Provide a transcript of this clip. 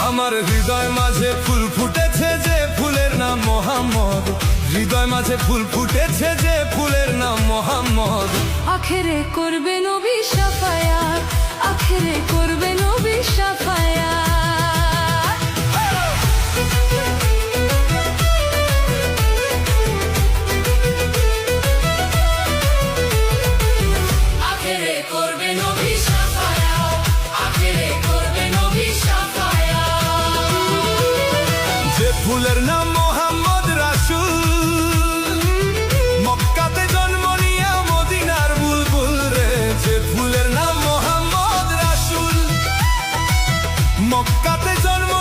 আমার হৃদয় মাঝে ফুল ফুটেছে যে ফুলের নাম মোহাম্মদ, হৃদয় মাঝে ফুল ফুটেছে যে ফুলের নাম মোহাম্মদ। আখেরে করবে নবী শাফায়াত, আখেরে করবে নবী শাফায়াত। আখেরে করবে নবী শাফায়াত, আখেরে করবে নবী শাফায়াত। যে ফুলের নাম মোহাম্মদ রাসূল, মক্কাতে জন্ম নিয়া মদিনার বুলবুল রে। যে ফুলের নাম মোহাম্মদ রাসূল, মক্কাতে জন্ম